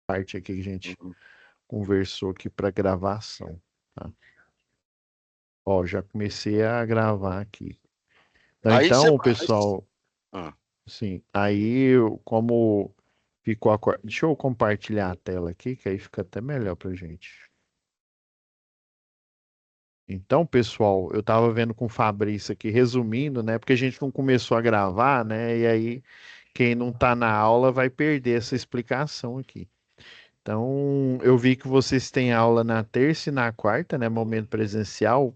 parte aqui que a gente Uhum. conversou aqui para gravação, tá? Ó, já comecei a gravar aqui. Aí você. Então, pessoal, Ah, sim, aí como ficou deixa eu compartilhar a tela aqui, que aí fica até melhor pra gente. Então, pessoal, eu estava vendo com o Fabrício aqui, resumindo, né? Porque a gente não começou a gravar, né? E aí, quem não está na aula vai perder essa explicação aqui. Então, eu vi que vocês têm aula na terça e na quarta, né? Momento presencial.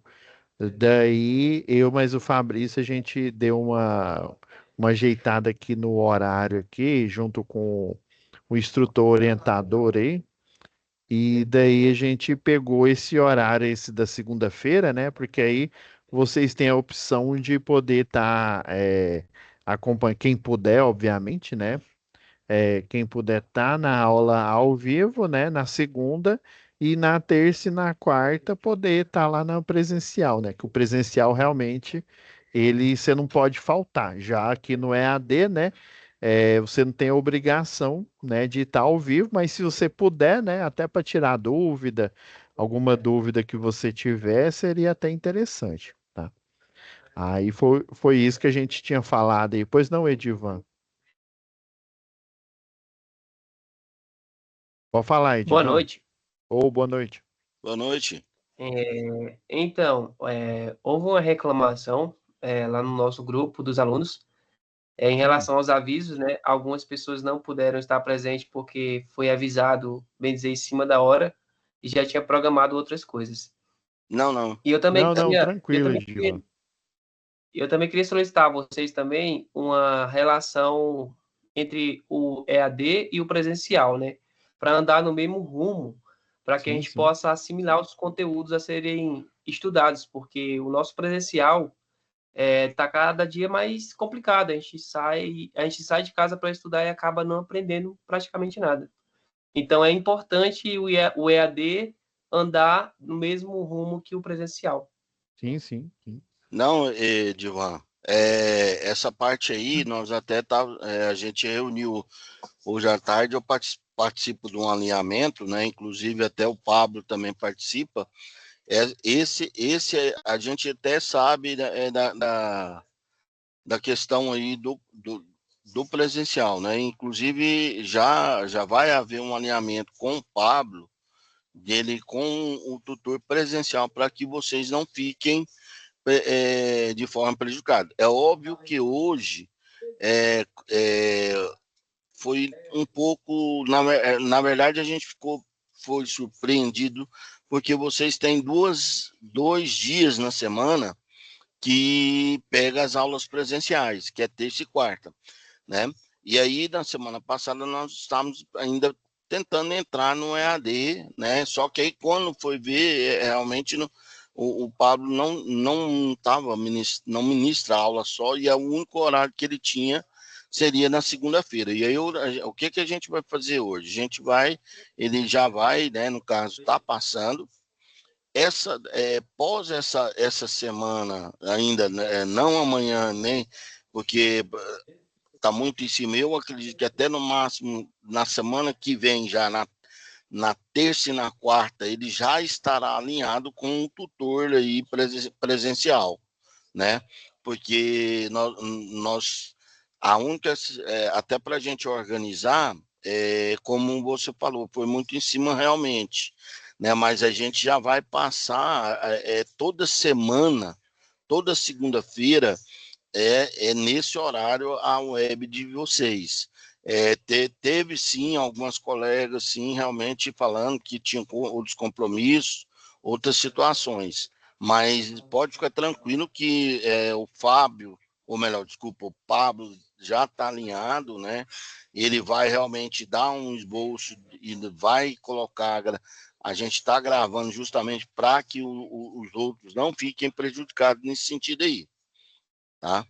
Daí, eu mais o Fabrício, a gente deu uma ajeitada aqui no horário aqui, junto com o instrutor orientador aí. E daí a gente pegou esse horário, esse da segunda-feira, né? Porque aí vocês têm a opção de poder estar acompanhando, quem puder, obviamente, né? Quem puder estar na aula ao vivo, né? Na segunda e na terça e na quarta poder estar lá na presencial, né? Que o presencial realmente ele você não pode faltar, já que no EAD, né? Você não tem a obrigação, né, de estar ao vivo, mas se você puder, né, até para tirar dúvida, alguma dúvida que você tiver, seria até interessante, tá? Aí foi isso que a gente tinha falado aí. Pois não, Edivan? Pode falar, Boa Edivan. noite. Ou boa noite. boa noite. Então, houve uma reclamação lá no nosso grupo dos alunos em Hum, relação aos avisos, né? Algumas pessoas não puderam estar presentes porque foi avisado, bem dizer, em cima da hora e já tinha programado outras coisas. Não, não. E eu também não, não, queria, eu tranquilo, também Edivan. queria, eu também queria solicitar a vocês também uma relação entre o EAD e o presencial, né? Para andar no mesmo rumo, para que a Sim, gente sim. possa assimilar os conteúdos a serem estudados, porque o nosso presencial está cada dia mais complicado. A gente sai de casa para estudar e acaba não aprendendo praticamente nada. Então é importante o EAD andar no mesmo rumo que o presencial. Sim, sim, sim. Não, Divan. Essa parte aí, nós até a gente reuniu hoje à tarde, eu participo de um alinhamento, né? Inclusive até o Pablo também participa. A gente até sabe, né, da questão aí do presencial, né? Inclusive já vai haver um alinhamento com o Pablo, dele com o tutor presencial, para que vocês não fiquem de forma prejudicada. É óbvio que hoje é, é, foi um pouco, na verdade, a gente foi surpreendido, porque vocês têm dois dias na semana que pega as aulas presenciais, que é terça e quarta, né? E aí, na semana passada, nós estávamos ainda tentando entrar no EAD, né? Só que aí, quando foi ver, realmente o Pablo não estava, não ministra aula só, e é o único horário que ele tinha seria na segunda-feira. E aí, o que que a gente vai fazer hoje? A gente vai, ele já vai, né? No caso, está passando, pós essa semana ainda, né, não amanhã nem, porque está muito em cima. Eu acredito que até no máximo na semana que vem, já na terça e na quarta, ele já estará alinhado com o tutor aí presencial, né? Porque nós a única, até para a gente organizar, como você falou, foi muito em cima realmente, né? Mas a gente já vai passar toda semana, toda segunda-feira, é nesse horário a web de vocês. Teve sim algumas colegas sim realmente falando que tinham outros compromissos, outras situações, mas pode ficar tranquilo que o Fábio, ou melhor, desculpa, o Pablo já está alinhado, né? Ele vai realmente dar um esboço e vai colocar. A gente está gravando justamente para que os outros não fiquem prejudicados nesse sentido aí, tá?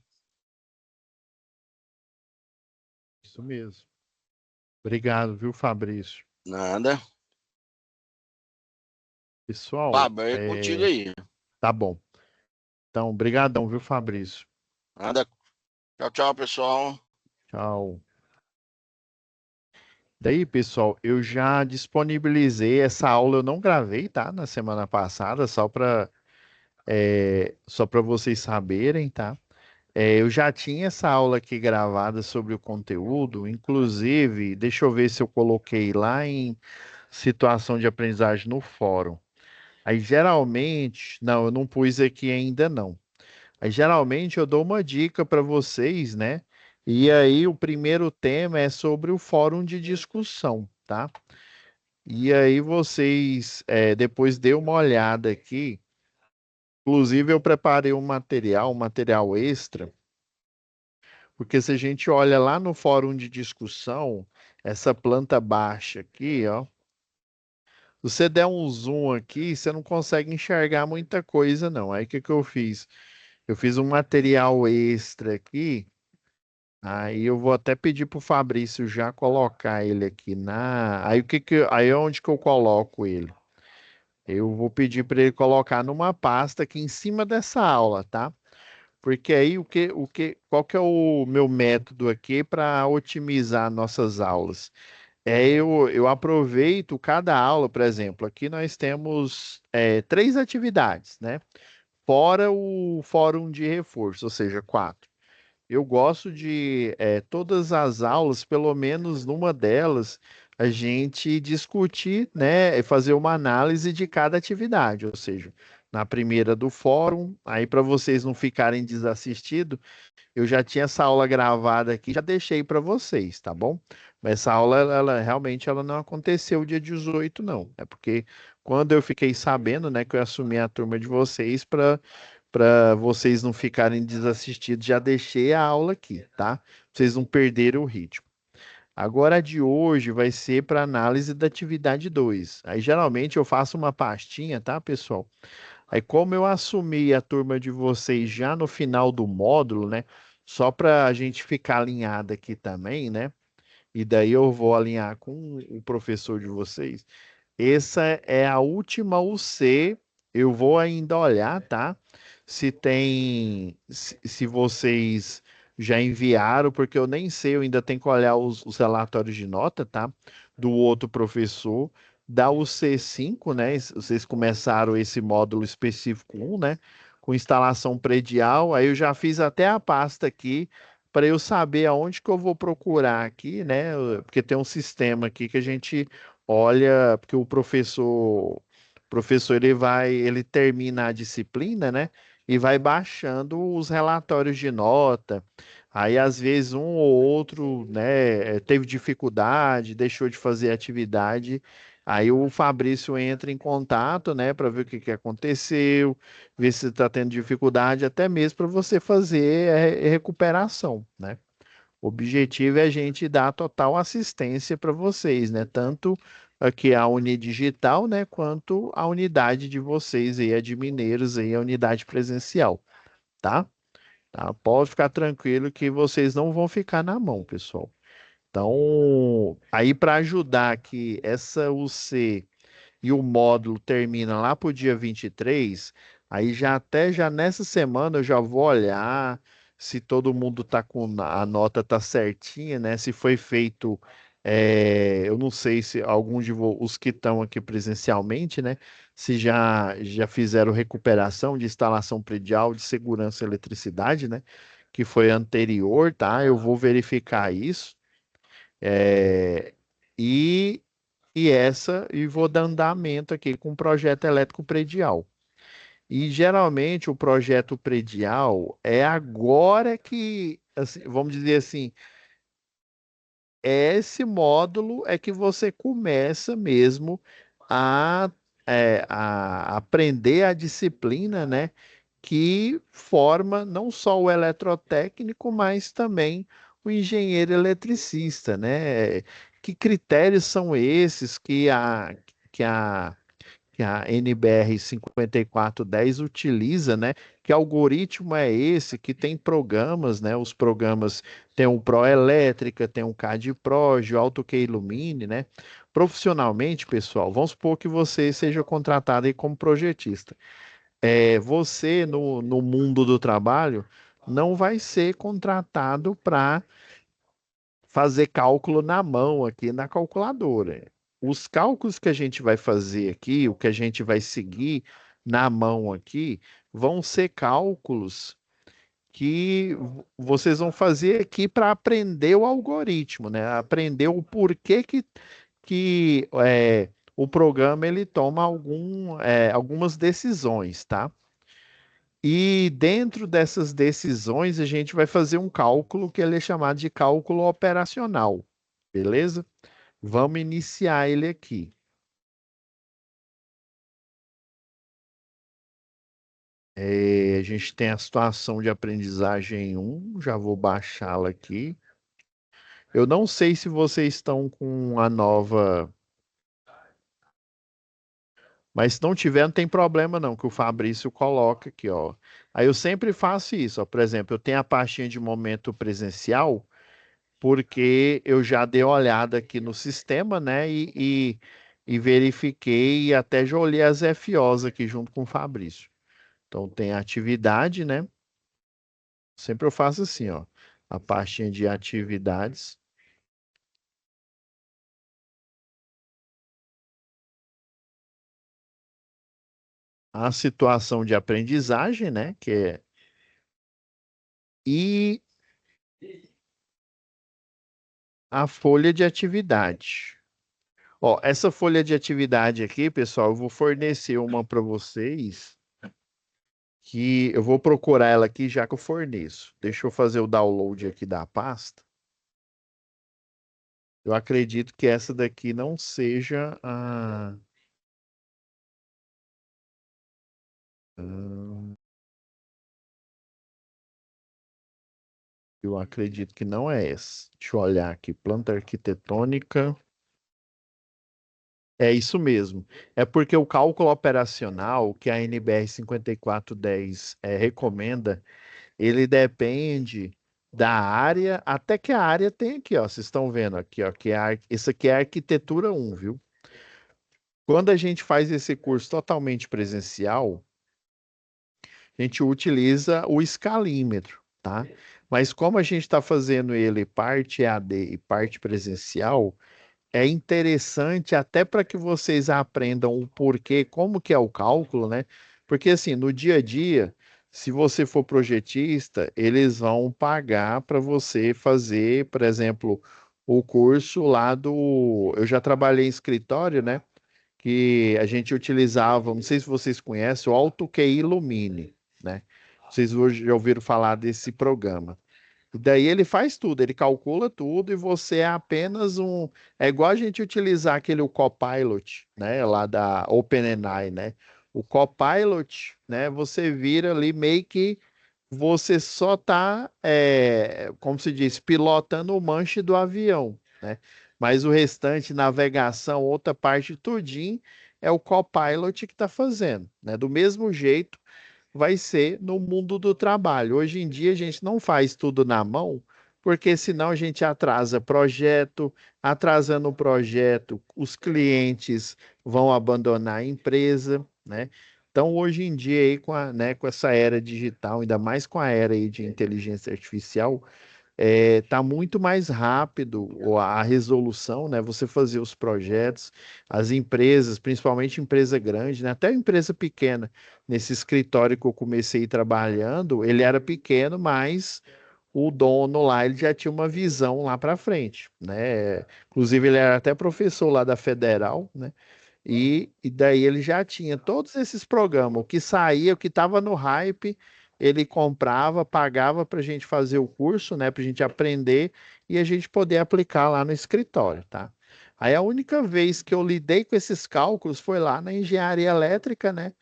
Isso mesmo. Obrigado, viu, Fabrício? Nada. Pessoal, Pablo, é contigo aí. tá bom. Então, brigadão, viu, Fabrício? Nada. Tchau, tchau, pessoal. Tchau. Daí, pessoal, eu já disponibilizei essa aula, eu não gravei, tá? Na semana passada, só para vocês saberem, tá? Eu já tinha essa aula aqui gravada sobre o conteúdo, inclusive, deixa eu ver se eu coloquei lá em situação de aprendizagem no fórum. Aí, geralmente, não, eu não pus aqui ainda não. Aí, geralmente, eu dou uma dica para vocês, né? E aí, o primeiro tema é sobre o fórum de discussão, tá? E aí, vocês depois dê uma olhada aqui. Inclusive, eu preparei um material extra, porque se a gente olha lá no fórum de discussão, essa planta baixa aqui, ó, se você der um zoom aqui, você não consegue enxergar muita coisa, não. Aí, o que que eu fiz? Eu fiz um material extra aqui. Aí eu vou até pedir para o Fabrício já colocar ele aqui na. Aí onde que eu coloco ele? Eu vou pedir para ele colocar numa pasta aqui em cima dessa aula, tá? Porque aí qual que é o meu método aqui para otimizar nossas aulas? Eu aproveito cada aula, por exemplo, aqui nós temos 3 atividades, né? Fora o fórum de reforço, ou seja, 4. Eu gosto de todas as aulas, pelo menos numa delas, a gente discutir, né, e fazer uma análise de cada atividade, ou seja, na primeira do fórum, aí para vocês não ficarem desassistidos, eu já tinha essa aula gravada aqui, já deixei para vocês, tá bom? Mas essa aula, ela realmente ela não aconteceu dia 18, não. É porque quando eu fiquei sabendo, né, que eu assumi a turma de vocês para vocês não ficarem desassistidos, já deixei a aula aqui, tá? Pra vocês não perderem o ritmo. Agora a de hoje vai ser para análise da atividade 2. Aí geralmente eu faço uma pastinha, tá, pessoal? Aí como eu assumi a turma de vocês já no final do módulo, né? Só para a gente ficar alinhado aqui também, né? E daí eu vou alinhar com o professor de vocês. Essa é a última UC. Eu vou ainda olhar, tá? Se vocês já enviaram, porque eu nem sei, eu ainda tenho que olhar os relatórios de nota, tá? Do outro professor. Da UC5, né? Vocês começaram esse módulo específico 1, né? Com instalação predial. Aí eu já fiz até a pasta aqui para eu saber aonde que eu vou procurar aqui, né? Porque tem um sistema aqui que a gente olha, porque o professor ele termina a disciplina, né? E vai baixando os relatórios de nota. Aí, às vezes, um ou outro, né, teve dificuldade, deixou de fazer atividade. Aí o Fabrício entra em contato, né, para ver o que que aconteceu, ver se está tendo dificuldade, até mesmo para você fazer recuperação, né? O objetivo é a gente dar total assistência para vocês, né? Tanto aqui a Unidigital, né? Quanto a unidade de vocês aí, a de Mineiros aí, a unidade presencial, tá? Tá? Pode ficar tranquilo que vocês não vão ficar na mão, pessoal. Então, aí para ajudar que essa UC e o módulo termina lá para o dia 23, aí já até já nessa semana eu já vou olhar se todo mundo tá com a nota tá certinha, né? Se foi feito, eu não sei se alguns os que estão aqui presencialmente, né? Se já fizeram recuperação de instalação predial de segurança e eletricidade, né? Que foi anterior, tá? Eu vou verificar isso. É, e e vou dar andamento aqui com o projeto elétrico predial. E geralmente o projeto predial é agora que, assim, vamos dizer assim, esse módulo é que você começa mesmo a, a aprender a disciplina, né? Que forma não só o eletrotécnico, mas também o engenheiro eletricista, né? Que critérios são esses que a que a NBR 5410 utiliza, né? Que algoritmo é esse? Que tem programas, né? Os programas tem o Proelétrica, tem o CAD-PRO, o AutoQ Illumine, né? Profissionalmente, pessoal, vamos supor que você seja contratado aí como projetista. Você no mundo do trabalho não vai ser contratado para fazer cálculo na mão aqui na calculadora. Os cálculos que a gente vai fazer aqui, o que a gente vai seguir na mão aqui, vão ser cálculos que vocês vão fazer aqui para aprender o algoritmo, né? Aprender o porquê que o programa ele toma algumas decisões, tá? E dentro dessas decisões a gente vai fazer um cálculo que ele é chamado de cálculo operacional, beleza? Vamos iniciar ele aqui. A gente tem a situação de aprendizagem 1, já vou baixá-la aqui. Eu não sei se vocês estão com a nova, mas se não tiver, não tem problema não, que o Fabrício coloca aqui, ó. Aí eu sempre faço isso, ó. Por exemplo, eu tenho a pastinha de momento presencial, porque eu já dei uma olhada aqui no sistema, né? E verifiquei e até já olhei as FOs aqui junto com o Fabrício. Então tem a atividade, né? Sempre eu faço assim, ó. A pastinha de atividades. A situação de aprendizagem, né? E a folha de atividade. Ó, essa folha de atividade aqui, pessoal, eu vou fornecer uma para vocês, que eu vou procurar ela aqui já que eu forneço. Deixa eu fazer o download aqui da pasta. Eu acredito que essa daqui não seja a. Eu acredito que não é essa. Deixa eu olhar aqui. Planta arquitetônica. É isso mesmo. É porque o cálculo operacional que a NBR 5410 recomenda, ele depende da área, até que a área tem aqui, ó. Vocês estão vendo aqui, ó, isso aqui é a arquitetura 1, viu? Quando a gente faz esse curso totalmente presencial, a gente utiliza o escalímetro, tá? Mas como a gente está fazendo ele parte EAD e parte presencial, é interessante até para que vocês aprendam o porquê, como que é o cálculo, né? Porque assim, no dia a dia, se você for projetista, eles vão pagar para você fazer, por exemplo, o curso lá do. Eu já trabalhei em escritório, né? Que a gente utilizava, não sei se vocês conhecem, o AutoQI Illumine, né? Vocês hoje já ouviram falar desse programa. E daí ele faz tudo, ele calcula tudo e você é apenas um. É igual a gente utilizar aquele o Copilot, né? Lá da OpenAI, né? O Copilot, né? Você vira ali meio que você só está, como se diz, pilotando o manche do avião, né? Mas o restante, navegação, outra parte, tudinho, é o Copilot que está fazendo, né? Do mesmo jeito vai ser no mundo do trabalho. Hoje em dia a gente não faz tudo na mão, porque senão a gente atrasa projeto, atrasando o projeto, os clientes vão abandonar a empresa, né? Então, hoje em dia, aí, com essa era digital, ainda mais com a era aí de inteligência artificial, tá muito mais rápido a resolução, né? Você fazer os projetos, as empresas, principalmente empresa grande, né? Até empresa pequena. Nesse escritório que eu comecei trabalhando, ele era pequeno, mas o dono lá, ele já tinha uma visão lá para frente, né? Inclusive, ele era até professor lá da Federal, né? E daí ele já tinha todos esses programas, o que saía, o que estava no hype, ele comprava, pagava para a gente fazer o curso, né, para a gente aprender e a gente poder aplicar lá no escritório, tá? Aí a única vez que eu lidei com esses cálculos foi lá na engenharia elétrica, né,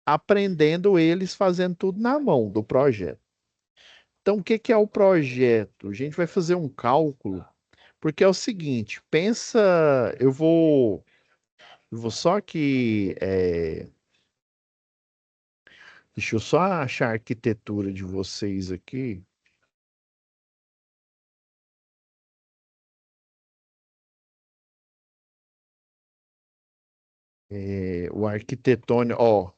aprendendo eles fazendo tudo na mão do projeto. Então, o que que é o projeto? A gente vai fazer um cálculo, porque é o seguinte, pensa, eu vou só que deixa eu só achar a arquitetura de vocês aqui. O arquitetônico, ó,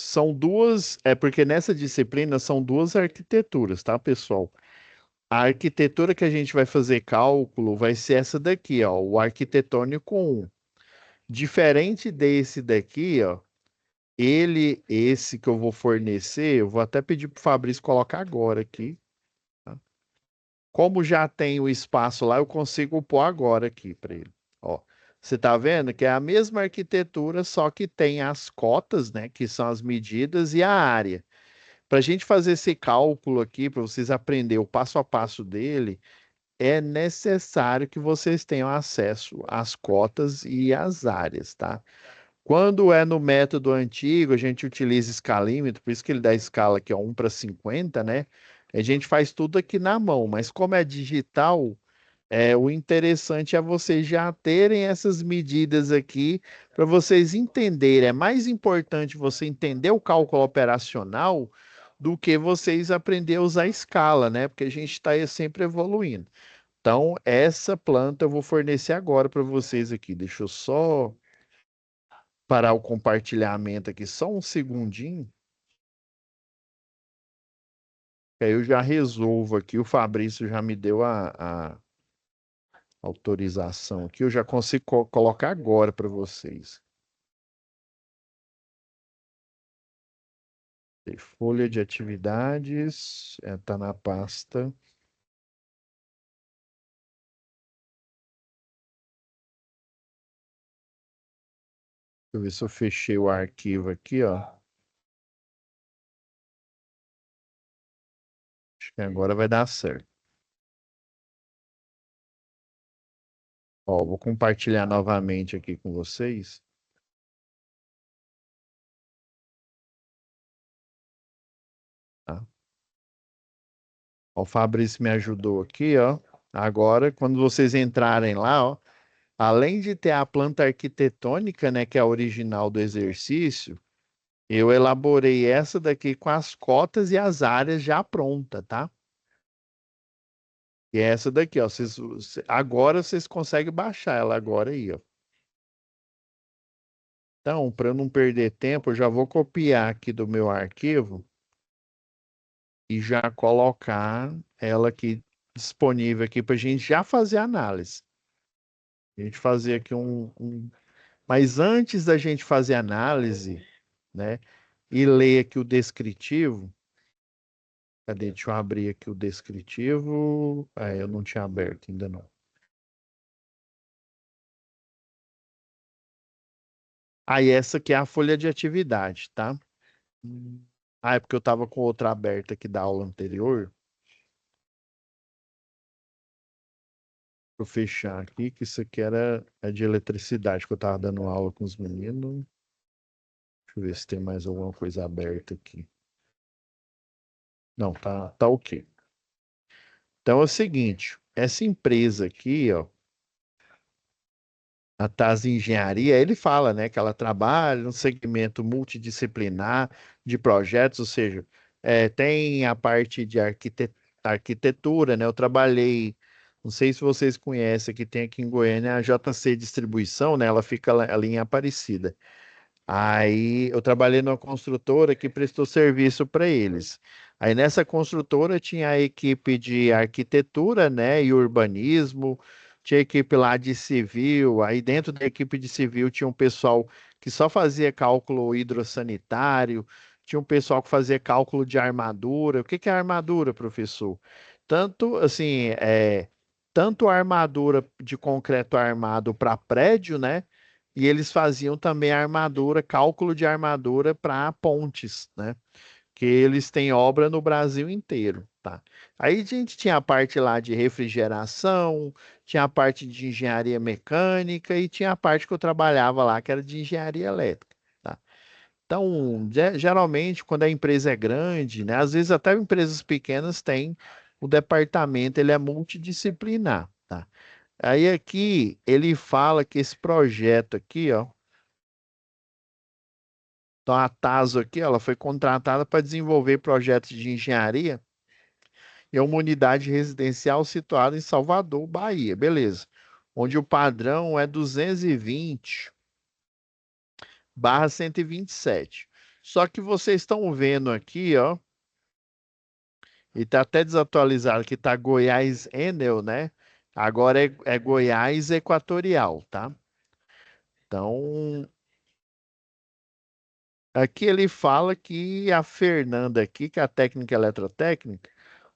são duas, porque nessa disciplina são duas arquiteturas, tá, pessoal? A arquitetura que a gente vai fazer cálculo vai ser essa daqui, ó, o arquitetônico 1. Diferente desse daqui, ó, esse que eu vou fornecer, eu vou até pedir para o Fabrício colocar agora aqui. Tá? Como já tem o espaço lá, eu consigo pôr agora aqui para ele. Ó, você tá vendo que é a mesma arquitetura, só que tem as cotas, né, que são as medidas e a área. Para a gente fazer esse cálculo aqui, para vocês aprenderem o passo a passo dele, é necessário que vocês tenham acesso às cotas e às áreas, tá? Quando é no método antigo, a gente utiliza escalímetro, por isso que ele dá a escala aqui, ó, 1:50, né? A gente faz tudo aqui na mão, mas como é digital, o interessante é vocês já terem essas medidas aqui para vocês entenderem. É mais importante você entender o cálculo operacional do que vocês aprender a usar escala, né? Porque a gente está sempre evoluindo. Então, essa planta eu vou fornecer agora para vocês aqui. Deixa eu só parar o compartilhamento aqui, só um segundinho, que aí eu já resolvo aqui. O Fabrício já me deu a autorização aqui, eu já consigo colocar agora para vocês. Folha de atividades, tá na pasta. Deixa eu ver se eu fechei o arquivo aqui, ó. Acho que agora vai dar certo. Ó, vou compartilhar novamente aqui com vocês. Tá? Ó, o Fabrício me ajudou aqui, ó. Agora, quando vocês entrarem lá, ó, além de ter a planta arquitetônica, né, que é a original do exercício, eu elaborei essa daqui com as cotas e as áreas já pronta, tá? E é essa daqui, ó. Agora vocês conseguem baixar ela agora aí, ó. Então, para eu não perder tempo, eu já vou copiar aqui do meu arquivo e já colocar ela aqui disponível aqui para a gente já fazer a análise. A gente fazer aqui Mas antes da gente fazer a análise, né, e ler aqui o descritivo, cadê? Deixa eu abrir aqui o descritivo. Eu não tinha aberto ainda não. Aí essa aqui é a folha de atividade, tá? É porque eu estava com outra aberta aqui da aula anterior. Vou fechar aqui, que isso aqui é de eletricidade, que eu estava dando aula com os meninos. Deixa eu ver se tem mais alguma coisa aberta aqui. Não, tá ok. Então é o seguinte, essa empresa aqui, ó, a TAS Engenharia, ele fala, né, que ela trabalha no segmento multidisciplinar de projetos, ou seja, tem a parte de arquitetura, né? Eu trabalhei, não sei se vocês conhecem, que tem aqui em Goiânia a JC Distribuição, né? Ela fica ali em Aparecida. Aí eu trabalhei numa construtora que prestou serviço para eles. Aí nessa construtora tinha a equipe de arquitetura, né, e urbanismo, tinha a equipe lá de civil. Aí dentro da equipe de civil tinha um pessoal que só fazia cálculo hidrossanitário, tinha um pessoal que fazia cálculo de armadura. O que que é armadura, professor? Tanto assim, tanto a armadura de concreto armado para prédio, né? E eles faziam também armadura, cálculo de armadura para pontes, né? Que eles têm obra no Brasil inteiro, tá? Aí a gente tinha a parte lá de refrigeração, tinha a parte de engenharia mecânica e tinha a parte que eu trabalhava lá, que era de engenharia elétrica, tá? Então, geralmente, quando a empresa é grande, né? Às vezes até empresas pequenas têm o departamento, ele é multidisciplinar, tá? Aí aqui ele fala que esse projeto aqui, ó, então a TASO aqui, ela foi contratada para desenvolver projetos de engenharia em uma unidade residencial situada em Salvador, Bahia, beleza? Onde o padrão é 220/127. Só que vocês estão vendo aqui, ó, E tá até desatualizado que tá Goiás Enel, né? Agora é Goiás Equatorial, tá? Então, aqui ele fala que a Fernanda aqui, que é a técnica eletrotécnica,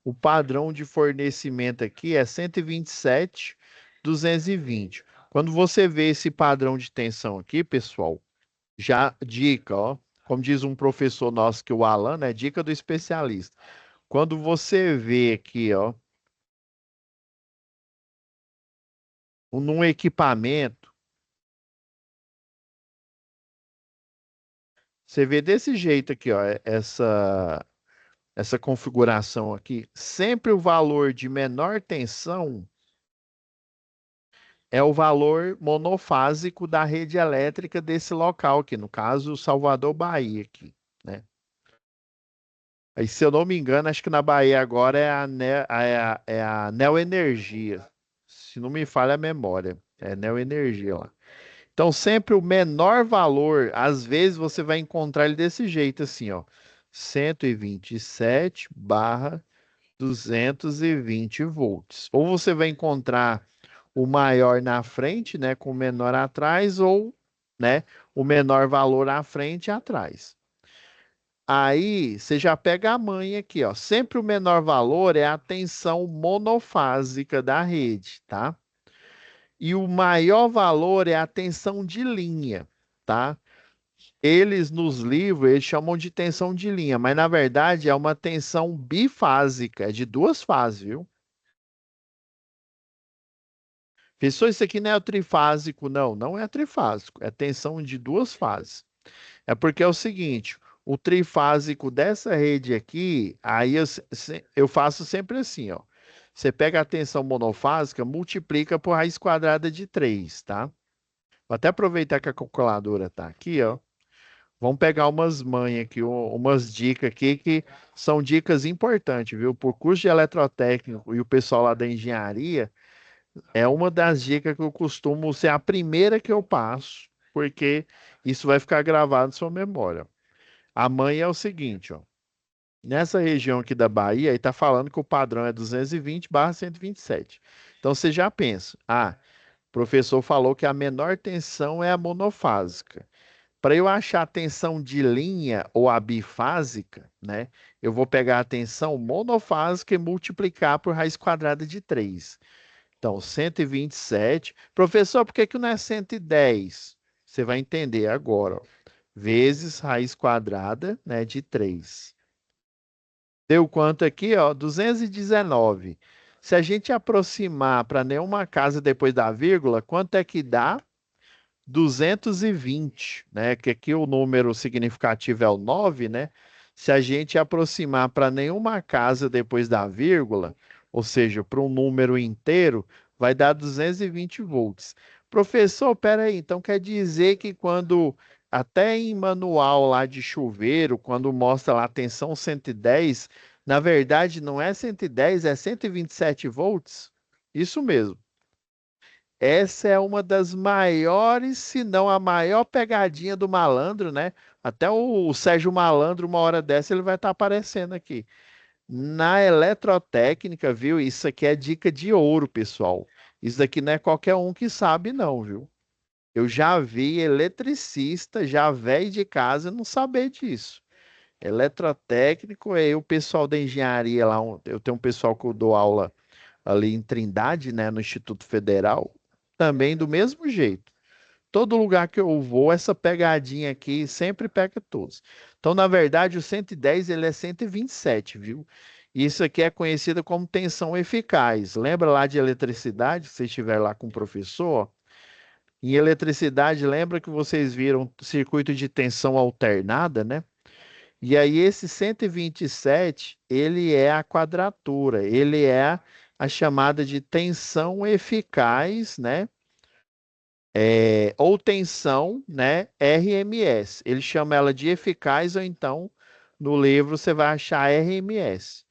o padrão de fornecimento aqui é 127.220. Quando você vê esse padrão de tensão aqui, pessoal, já dica, ó, como diz um professor nosso que o Alan, né, dica do especialista. Quando você vê aqui, ó, num equipamento, você vê desse jeito aqui, ó, essa configuração aqui, sempre o valor de menor tensão é o valor monofásico da rede elétrica desse local aqui, no caso, Salvador, Bahia aqui, né? Aí, se eu não me engano, acho que na Bahia agora é a Neoenergia. Se não me falha a memória, é Neoenergia lá. Então, sempre o menor valor, às vezes você vai encontrar ele desse jeito, assim, ó. 127/220 volts. Ou você vai encontrar o maior na frente, né, com o menor atrás, ou, né, o menor valor à frente e atrás. Aí você já pega a manha aqui, ó. Sempre o menor valor é a tensão monofásica da rede, tá? E o maior valor é a tensão de linha, tá? Eles nos livros eles chamam de tensão de linha, mas na verdade é uma tensão bifásica, é de duas fases, viu? Pessoal, isso aqui não é o trifásico, não, não é trifásico, é tensão de duas fases. É porque é o seguinte, o trifásico dessa rede aqui, aí eu faço sempre assim, ó. Você pega a tensão monofásica, multiplica por raiz quadrada de 3, tá? Vou até aproveitar que a calculadora tá aqui, ó. Vamos pegar umas manhas aqui, umas dicas aqui que são dicas importantes, viu? Por curso de eletrotécnico e o pessoal lá da engenharia, é uma das dicas que eu costumo ser a primeira que eu passo, porque isso vai ficar gravado na sua memória. A mãe é o seguinte, ó. Nessa região aqui da Bahia, aí tá falando que o padrão é 220/127. Então você já pensa, o professor falou que a menor tensão é a monofásica. Para eu achar a tensão de linha ou a bifásica, né? Eu vou pegar a tensão monofásica e multiplicar por raiz quadrada de 3. Então, 127. Professor, por que que não é 110? Você vai entender agora, ó. Vezes raiz quadrada, né, de 3. Deu quanto aqui, ó? 219. Se a gente aproximar para nenhuma casa depois da vírgula, quanto é que dá? 220, né? Que aqui o número significativo é o 9, né? Se a gente aproximar para nenhuma casa depois da vírgula, ou seja, para um número inteiro, vai dar 220 volts. Professor, peraí, então quer dizer que quando, até em manual lá de chuveiro, quando mostra lá a tensão 110, na verdade não é 110, é 127 volts? Isso mesmo. Essa é uma das maiores, se não a maior pegadinha do malandro, né? Até o Sérgio Malandro, uma hora dessa, ele vai estar aparecendo aqui. Na eletrotécnica, viu? Isso aqui é dica de ouro, pessoal. Isso daqui não é qualquer um que sabe, não, viu? Eu já vi eletricista, já velho de casa, não saber disso. Eletrotécnico é o pessoal da engenharia lá. Eu tenho um pessoal que eu dou aula ali em Trindade, né, no Instituto Federal, também do mesmo jeito. Todo lugar que eu vou, essa pegadinha aqui sempre pega todos. Então, na verdade, o 110 ele é 127, viu? Isso aqui é conhecido como tensão eficaz. Lembra lá de eletricidade, se você estiver lá com o professor? Em eletricidade, lembra que vocês viram circuito de tensão alternada, né? E aí esse 127, ele é a quadratura, ele é a chamada de tensão eficaz, né? Ou tensão, né? RMS. Ele chama ela de eficaz ou então no livro você vai achar RMS.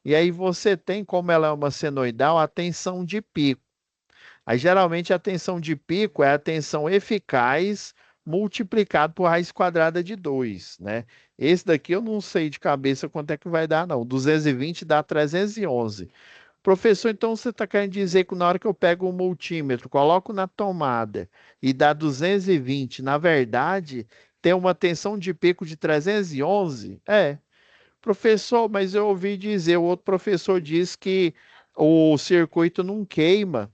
E aí você tem, como ela é uma senoidal, a tensão de pico. Aí geralmente a tensão de pico é a tensão eficaz multiplicado por raiz quadrada de 2, né? Esse daqui eu não sei de cabeça quanto é que vai dar, não. 220 dá 311. Professor, então você está querendo dizer que na hora que eu pego o multímetro, coloco na tomada e dá 220, na verdade, tem uma tensão de pico de 311? É. Professor, mas eu ouvi dizer, o outro professor disse que o circuito não queima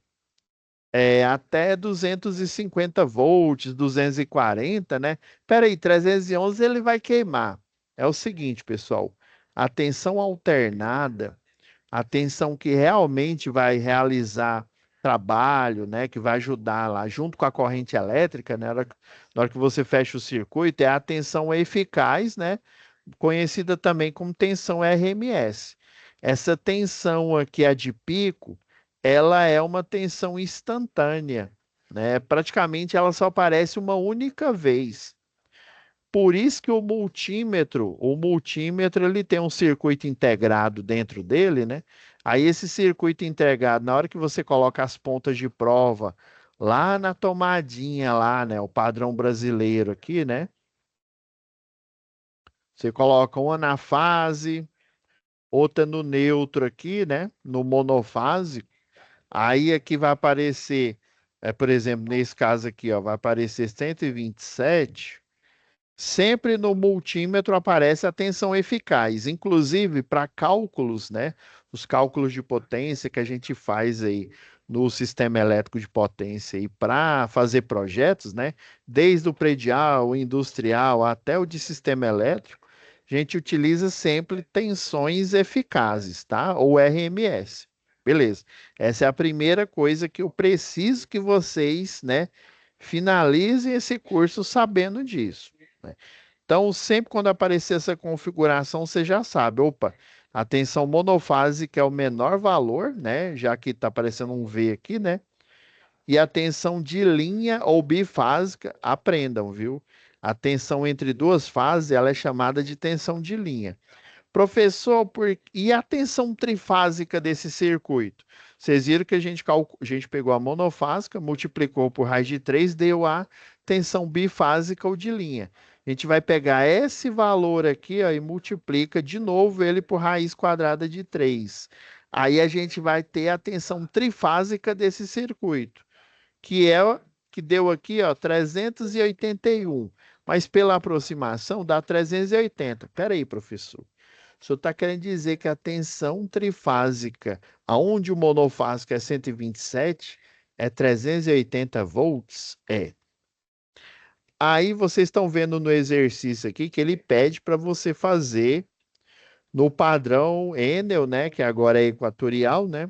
até 250 volts, 240, né? Peraí, 311 ele vai queimar. É o seguinte, pessoal, a tensão alternada, a tensão que realmente vai realizar trabalho, né, que vai ajudar lá junto com a corrente elétrica, né, na hora que você fecha o circuito, é a tensão eficaz, né, conhecida também como tensão RMS. Essa tensão aqui, a de pico, ela é uma tensão instantânea, né? Praticamente ela só aparece uma única vez. Por isso que o multímetro ele tem um circuito integrado dentro dele, né? Aí esse circuito integrado, na hora que você coloca as pontas de prova lá na tomadinha lá, né, o padrão brasileiro aqui, né? Você coloca uma na fase, outra no neutro aqui, né? No monofásico. Aí aqui vai aparecer, por exemplo, nesse caso aqui, ó, vai aparecer 127. Sempre no multímetro aparece a tensão eficaz, inclusive para cálculos, né? Os cálculos de potência que a gente faz aí no sistema elétrico de potência e para fazer projetos, né? Desde o predial, o industrial até o de sistema elétrico, a gente utiliza sempre tensões eficazes, tá? Ou RMS. Beleza. Essa é a primeira coisa que eu preciso que vocês, né, finalizem esse curso sabendo disso, né? Então, sempre quando aparecer essa configuração, você já sabe, opa, a tensão monofásica é o menor valor, né? Já que está aparecendo um V aqui, né? E a tensão de linha ou bifásica, aprendam, viu? A tensão entre duas fases, ela é chamada de tensão de linha. Professor, e a tensão trifásica desse circuito? Vocês viram que a gente pegou a monofásica, multiplicou por raiz de 3, deu a tensão bifásica ou de linha. A gente vai pegar esse valor aqui, ó, e multiplica de novo ele por raiz quadrada de 3. Aí a gente vai ter a tensão trifásica desse circuito, que é que deu aqui, ó, 381. Mas pela aproximação dá 380. Espera aí, professor. O senhor está querendo dizer que a tensão trifásica, aonde o monofásico é 127, é 380 volts? É. Aí vocês estão vendo no exercício aqui que ele pede para você fazer no padrão Enel, né, que agora é equatorial, né?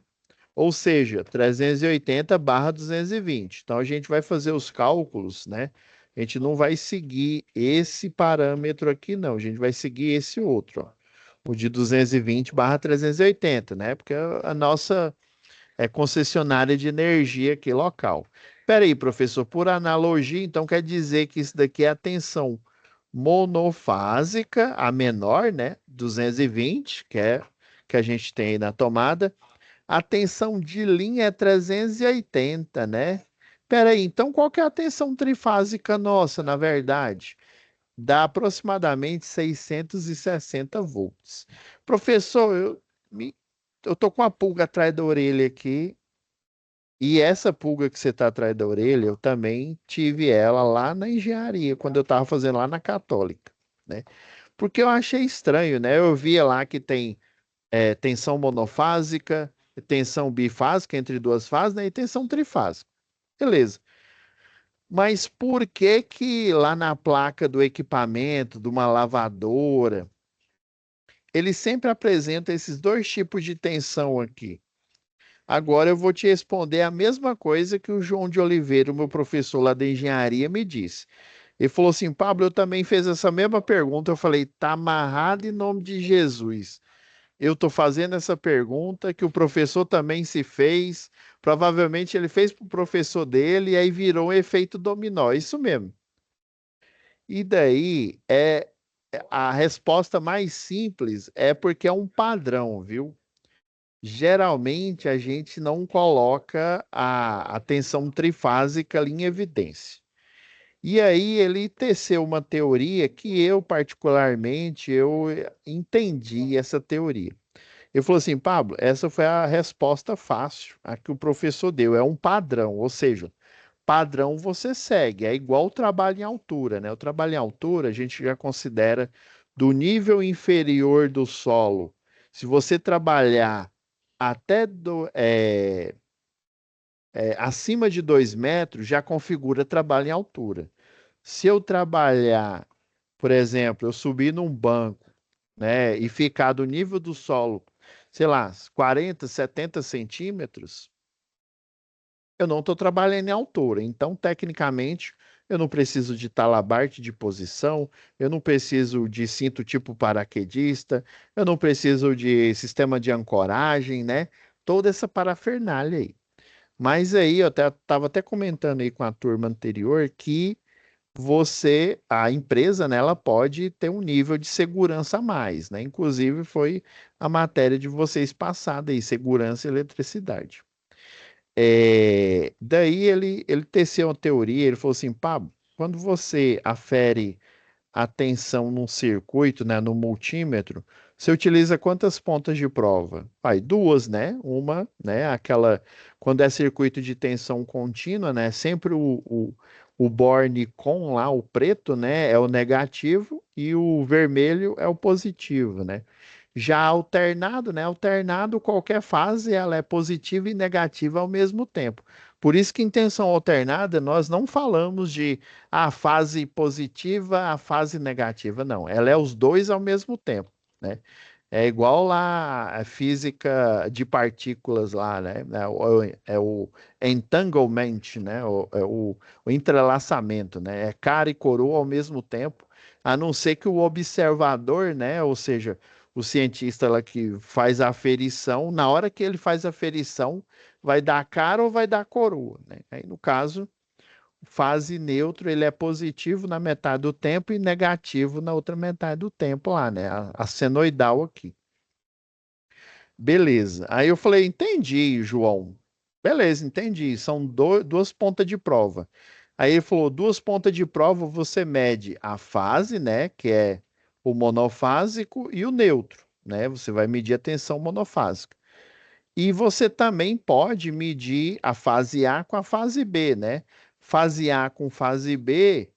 Ou seja, 380/220. Então a gente vai fazer os cálculos, né? A gente não vai seguir esse parâmetro aqui, não. A gente vai seguir esse outro, ó, o de 220/380, né? Porque a nossa concessionária de energia aqui local. Espera aí, professor, por analogia, então quer dizer que isso daqui é a tensão monofásica, a menor, né? 220, que é que a gente tem aí na tomada. A tensão de linha é 380, né? Espera aí, então qual que é a tensão trifásica nossa, na verdade? Dá aproximadamente 660 volts. Professor, eu tô com uma pulga atrás da orelha aqui, e essa pulga que você está atrás da orelha, eu também tive ela lá na engenharia, quando eu estava fazendo lá na Católica, né? Porque eu achei estranho, né? Eu via lá que tem tensão monofásica, tensão bifásica entre duas fases, né? E tensão trifásica. Beleza. Mas por que que lá na placa do equipamento, de uma lavadora, ele sempre apresenta esses dois tipos de tensão aqui? Agora eu vou te responder a mesma coisa que o João de Oliveira, o meu professor lá da engenharia, me disse. Ele falou assim, Pablo, eu também fiz essa mesma pergunta. Eu falei, tá amarrado em nome de Jesus. Eu estou fazendo essa pergunta que o professor também se fez. Provavelmente ele fez para o professor dele e aí virou um efeito dominó. Isso mesmo. E daí a resposta mais simples é porque é um padrão, viu? Geralmente a gente não coloca a tensão trifásica ali em evidência. E aí ele teceu uma teoria que eu, particularmente, eu entendi essa teoria. Ele falou assim, Pablo, essa foi a resposta fácil, a que o professor deu, é um padrão, ou seja, padrão você segue, é igual o trabalho em altura, né? O trabalho em altura a gente já considera do nível inferior do solo. Se você trabalhar até acima de 2 metros, já configura trabalho em altura. Se eu trabalhar, por exemplo, eu subir num banco, né, e ficar do nível do solo, sei lá, 40, 70 centímetros, eu não estou trabalhando em altura. Então, tecnicamente, eu não preciso de talabarte de posição, eu não preciso de cinto tipo paraquedista, eu não preciso de sistema de ancoragem, né? Toda essa parafernália aí. Mas aí, eu estava até comentando aí com a turma anterior que a empresa, né, ela pode ter um nível de segurança a mais, né? Inclusive, foi a matéria de vocês passada aí, segurança e eletricidade. Daí ele teceu uma teoria, ele falou assim, Pablo, quando você afere a tensão num circuito, né, no multímetro, você utiliza quantas pontas de prova? Pai, duas, né? Uma, né, aquela, quando é circuito de tensão contínua, né, sempre o borne com lá, o preto, né, é o negativo e o vermelho é o positivo, né? Já alternado, né? Alternado, qualquer fase, ela é positiva e negativa ao mesmo tempo. Por isso que em tensão alternada, nós não falamos de a fase positiva, a fase negativa, não. Ela é os dois ao mesmo tempo, né? É igual lá a física de partículas lá, né? É o entanglement, né? O entrelaçamento, né? É cara e coroa ao mesmo tempo, a não ser que o observador, né? Ou seja, o cientista lá que faz a aferição, na hora que ele faz a aferição, vai dar cara ou vai dar coroa, né? Aí, no caso, fase neutro, ele é positivo na metade do tempo e negativo na outra metade do tempo lá, né? A senoidal aqui. Beleza. Aí eu falei, entendi, João. Beleza, entendi. São duas pontas de prova. Aí ele falou, duas pontas de prova, você mede a fase, né? Que é o monofásico e o neutro, né? Você vai medir a tensão monofásica. E você também pode medir a fase A com a fase B, né? Fase A com fase B,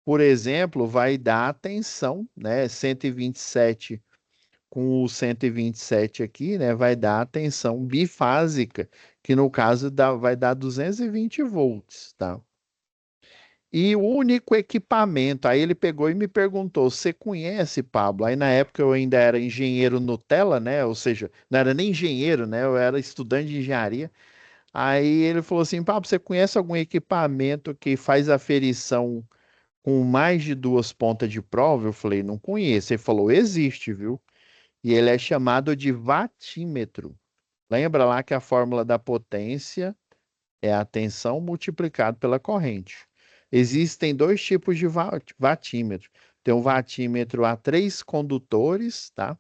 por exemplo, vai dar a tensão, né? 127 com o 127 aqui, né? Vai dar a tensão bifásica, que no caso vai dar 220 volts, tá? E o único equipamento, aí ele pegou e me perguntou: você conhece, Pablo? Aí na época eu ainda era engenheiro Nutella, né? Ou seja, não era nem engenheiro, né? Eu era estudante de engenharia. Aí ele falou assim: Pablo, você conhece algum equipamento que faz aferição com mais de duas pontas de prova? Eu falei: não conheço. Ele falou: existe, viu? E ele é chamado de vatímetro. Lembra lá que a fórmula da potência é a tensão multiplicado pela corrente. Existem dois tipos de vatímetro. Tem um vatímetro a três condutores, tá?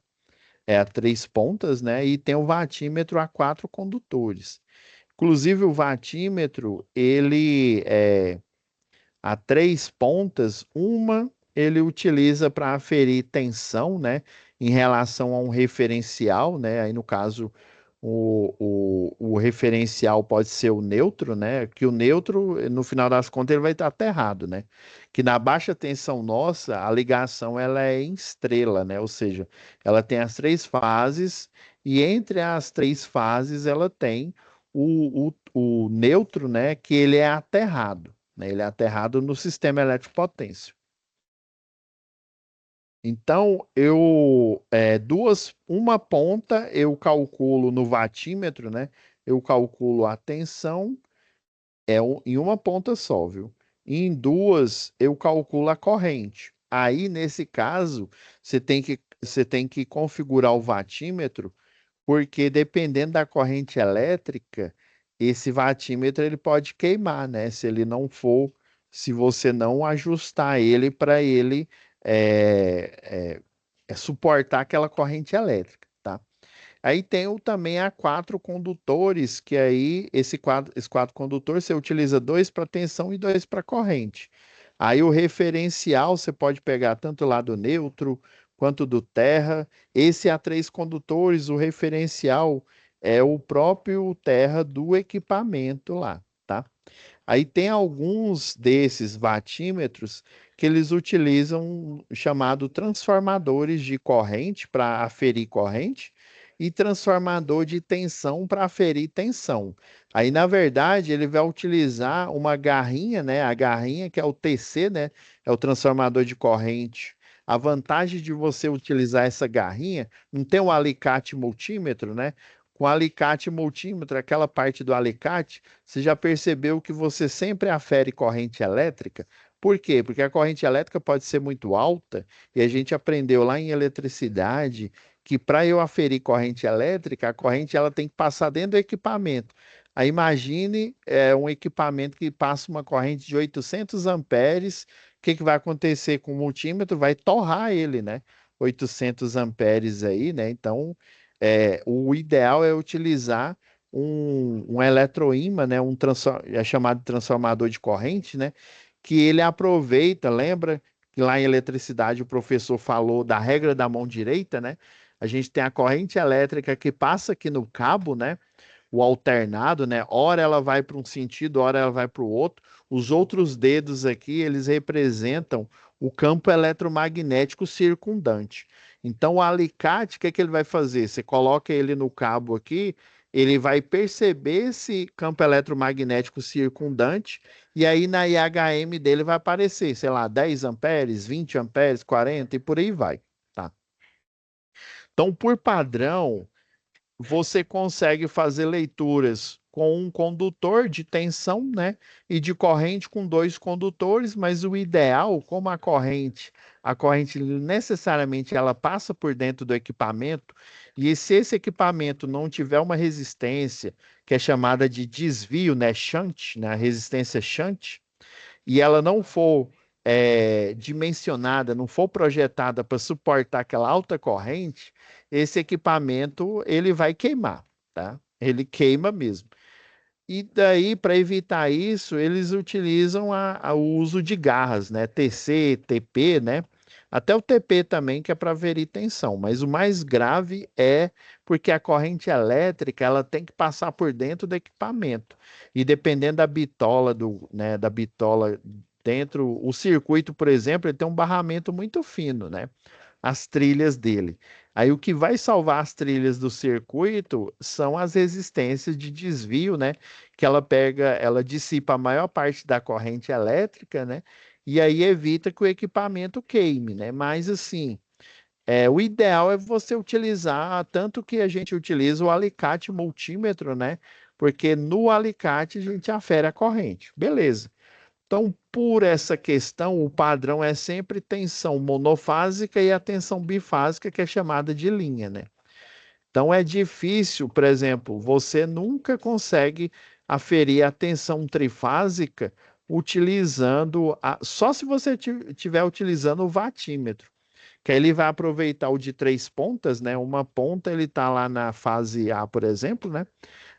É a três pontas, né? E tem o vatímetro a quatro condutores. Inclusive, o vatímetro, ele é a três pontas, uma ele utiliza para aferir tensão, né, em relação a um referencial, né, aí no caso o referencial pode ser o neutro, né, que o neutro, no final das contas, ele vai estar aterrado, né, que na baixa tensão nossa, a ligação ela é em estrela, né, ou seja, ela tem as três fases e entre as três fases ela tem o neutro, né, que ele é aterrado, né? Ele é aterrado no sistema elétrico potência. Então, uma ponta eu calculo no vatímetro, né? Eu calculo a tensão em uma ponta só, viu? E em duas eu calculo a corrente. Aí, nesse caso, você tem que configurar o vatímetro, porque dependendo da corrente elétrica, esse vatímetro ele pode queimar, né? Se você não ajustar ele para ele é, suportar aquela corrente elétrica, tá? Aí tem também a 4 condutores, que aí esse 4 condutores você utiliza 2 para tensão e 2 para corrente. Aí o referencial você pode pegar tanto lá do neutro quanto do terra. Esse A3 condutores, o referencial é o próprio terra do equipamento lá, tá? Aí tem alguns desses vatímetros que eles utilizam chamado transformadores de corrente para aferir corrente e transformador de tensão para aferir tensão. Aí, na verdade, ele vai utilizar uma garrinha, né? A garrinha que é o TC, né? É o transformador de corrente. A vantagem de você utilizar essa garrinha, não tem o alicate multímetro, né? Com alicate multímetro, aquela parte do alicate, você já percebeu que você sempre afere corrente elétrica? Por quê? Porque a corrente elétrica pode ser muito alta e a gente aprendeu lá em eletricidade que para eu aferir corrente elétrica, a corrente ela tem que passar dentro do equipamento. Aí imagine um equipamento que passa uma corrente de 800 amperes, o que que vai acontecer com o multímetro? Vai torrar ele, né? 800 amperes aí, né? Então, o ideal é utilizar um eletroímã, né, é chamado de transformador de corrente, né, que ele aproveita, lembra que lá em eletricidade o professor falou da regra da mão direita, né? A gente tem a corrente elétrica que passa aqui no cabo, né? O alternado, né? Ora ela vai para um sentido, ora ela vai para o outro. Os outros dedos aqui, eles representam o campo eletromagnético circundante. Então, o alicate, o que é que ele vai fazer? Você coloca ele no cabo aqui, ele vai perceber esse campo eletromagnético circundante, e aí na IHM dele vai aparecer, sei lá, 10 amperes, 20 amperes, 40 e por aí vai, tá? Então, por padrão, você consegue fazer leituras com um condutor de tensão, né, e de corrente com 2 condutores, mas o ideal, como a corrente necessariamente ela passa por dentro do equipamento, e se esse equipamento não tiver uma resistência que é chamada de desvio, né, shunt, né, resistência shunt, e ela não for dimensionada, não for projetada para suportar aquela alta corrente, esse equipamento ele vai queimar, tá? Ele queima mesmo. E daí, para evitar isso, eles utilizam o uso de garras, né? TC, TP, né? Até o TP também, que é para aferir tensão. Mas o mais grave é porque a corrente elétrica ela tem que passar por dentro do equipamento. E dependendo da bitola, da bitola dentro, o circuito, por exemplo, ele tem um barramento muito fino, né? As trilhas dele. Aí o que vai salvar as trilhas do circuito são as resistências de desvio, né? Que ela pega, ela dissipa a maior parte da corrente elétrica, né? E aí evita que o equipamento queime, né? Mas assim, o ideal é você utilizar, tanto que a gente utiliza o alicate multímetro, né? Porque no alicate a gente afere a corrente. Beleza. Então, por essa questão, o padrão é sempre tensão monofásica e a tensão bifásica, que é chamada de linha, né? Então, é difícil, por exemplo, você nunca consegue aferir a tensão trifásica utilizando, só se você estiver utilizando o vatímetro, que aí ele vai aproveitar o de 3 pontas, né? Uma ponta ele está lá na fase A, por exemplo, né?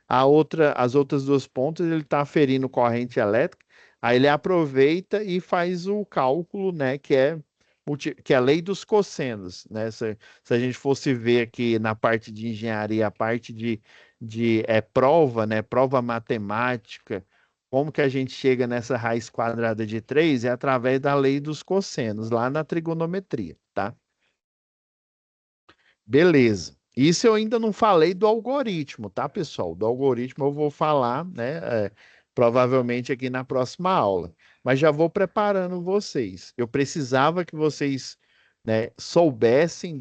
As outras 2 pontas ele está aferindo corrente elétrica, aí ele aproveita e faz o cálculo, né, que é a lei dos cossenos, né? Se a gente fosse ver aqui na parte de engenharia, a parte de prova, né, prova matemática, como que a gente chega nessa raiz quadrada de 3 é através da lei dos cossenos, lá na trigonometria, tá? Beleza. Isso eu ainda não falei do algoritmo, tá, pessoal? Do algoritmo eu vou falar, né, provavelmente aqui na próxima aula. Mas já vou preparando vocês. Eu precisava que vocês, né, soubessem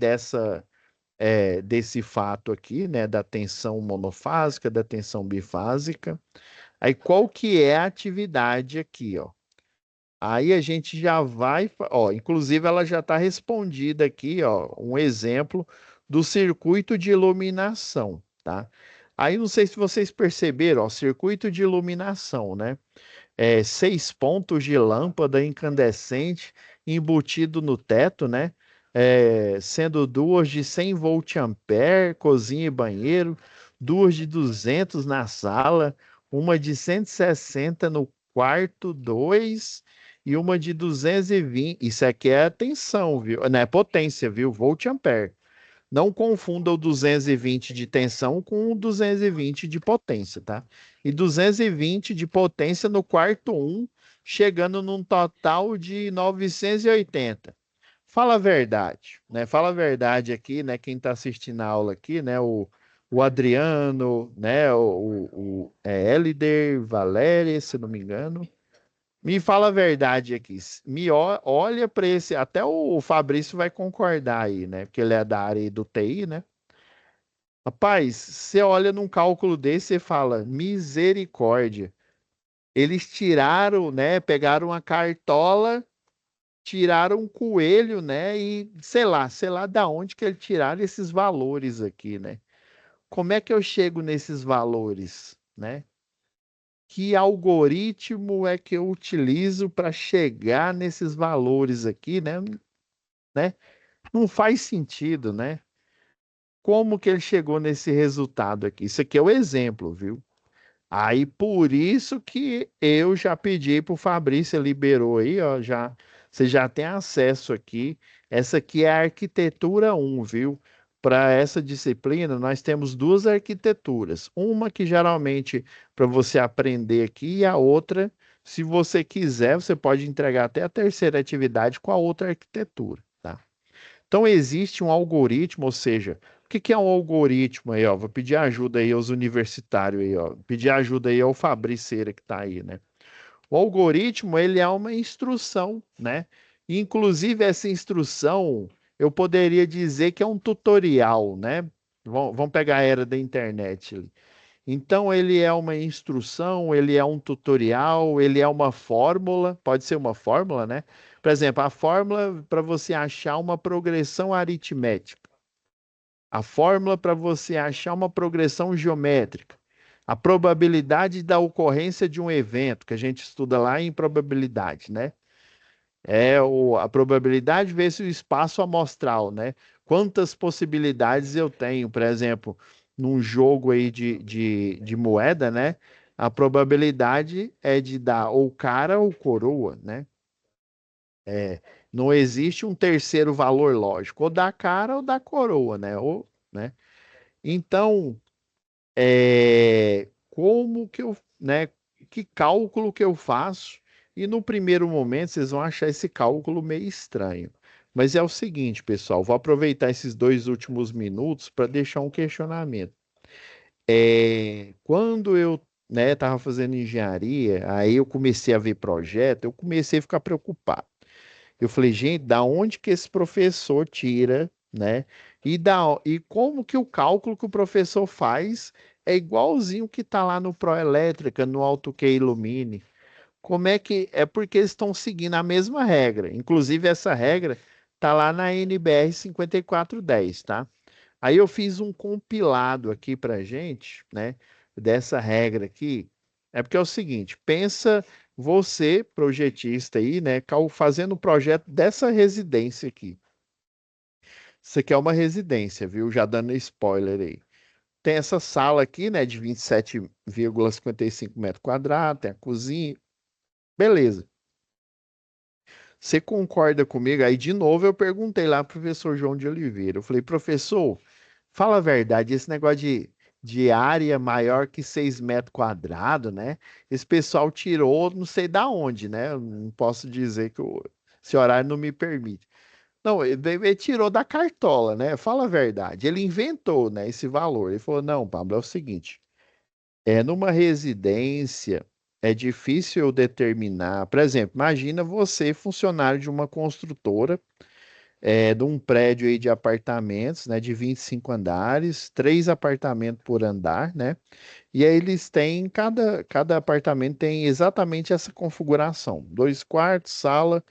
desse fato aqui, né, da tensão monofásica, da tensão bifásica. Aí qual que é a atividade aqui, ó? Aí a gente já vai, ó, inclusive ela já está respondida aqui, ó, um exemplo do circuito de iluminação, tá? Aí não sei se vocês perceberam, ó, circuito de iluminação, né? 6 pontos de lâmpada incandescente embutido no teto, né? sendo duas de 100 volt ampere, cozinha e banheiro, duas de 200 na sala, uma de 160 no quarto 2 e uma de 220. Isso aqui é tensão, viu? Não é potência, viu? Volt ampere. Não confunda o 220 de tensão com o 220 de potência, tá? E 220 de potência no quarto um, chegando num total de 980. Fala a verdade, né? Fala a verdade aqui, né? Quem está assistindo a aula aqui, né? O Adriano, né? Elider, Valéria, se não me engano. Me fala a verdade aqui. Olha para esse. Até o Fabrício vai concordar aí, né? Porque ele é da área do TI, né? Rapaz, você olha num cálculo desse e fala: misericórdia. Eles tiraram, né? Pegaram uma cartola, tiraram um coelho, né? E sei lá da onde que eles tiraram esses valores aqui, né? Como é que eu chego nesses valores, né? Que algoritmo é que eu utilizo para chegar nesses valores aqui, né? Não faz sentido, né? Como que ele chegou nesse resultado aqui? Isso aqui é o exemplo, viu? Aí por isso que eu já pedi para o Fabrício, liberou aí, ó, já você já tem acesso aqui. Essa aqui é a arquitetura um, viu? Para essa disciplina, nós temos duas arquiteturas. Uma que geralmente para você aprender aqui e a outra, se você quiser, você pode entregar até a terceira atividade com a outra arquitetura, tá? Então existe um algoritmo, ou seja, o que que é um algoritmo aí, ó? Vou pedir ajuda aí aos universitários aí, ó. Pedir ajuda aí ao Fabriceira que está aí, né? O algoritmo, ele é uma instrução, né? Inclusive essa instrução, eu poderia dizer que é um tutorial, né? Vamos pegar a era da internet ali. Então, ele é uma instrução, ele é um tutorial, ele é uma fórmula, pode ser uma fórmula, né? Por exemplo, a fórmula para você achar uma progressão aritmética, a fórmula para você achar uma progressão geométrica, a probabilidade da ocorrência de um evento, que a gente estuda lá em probabilidade, né? A probabilidade vezes o espaço amostral, né? Quantas possibilidades eu tenho, por exemplo, num jogo aí de moeda, né? A probabilidade é de dar ou cara ou coroa, né? Não existe um terceiro valor lógico, ou da cara ou da coroa, né? Né? Então, como que eu, né? Que cálculo que eu faço? E no primeiro momento vocês vão achar esse cálculo meio estranho. Mas é o seguinte, pessoal, vou aproveitar esses 2 últimos minutos para deixar um questionamento. Quando eu, né, estava fazendo engenharia, aí eu comecei a ver projeto, eu comecei a ficar preocupado. Eu falei, gente, da onde que esse professor tira, né? E como que o cálculo que o professor faz é igualzinho que está lá no Proelétrica, no AutoQ Illumine. Como é que é? Porque eles estão seguindo a mesma regra. Inclusive, essa regra está lá na NBR 5410, tá? Aí eu fiz um compilado aqui para gente, né? Dessa regra aqui. É porque é o seguinte: pensa você, projetista aí, né? Fazendo o projeto dessa residência aqui. Isso aqui é uma residência, viu? Já dando spoiler aí. Tem essa sala aqui, né? De 27,55 metros quadrados, tem a cozinha. Beleza. Você concorda comigo? Aí, de novo, eu perguntei lá pro professor João de Oliveira. Eu falei, professor, fala a verdade, esse negócio de área maior que 6 metros quadrados, né? Esse pessoal tirou, não sei da onde, né? Eu não posso dizer que esse horário não me permite. Não, ele tirou da cartola, né? Fala a verdade. Ele inventou, né, esse valor. Ele falou, não, Pablo, é o seguinte. Numa residência, é difícil eu determinar. Por exemplo, imagina você, funcionário de uma construtora, de um prédio aí de apartamentos, né, de 25 andares, 3 apartamentos por andar, né? E aí eles têm, cada apartamento tem exatamente essa configuração: 2 quartos, sala,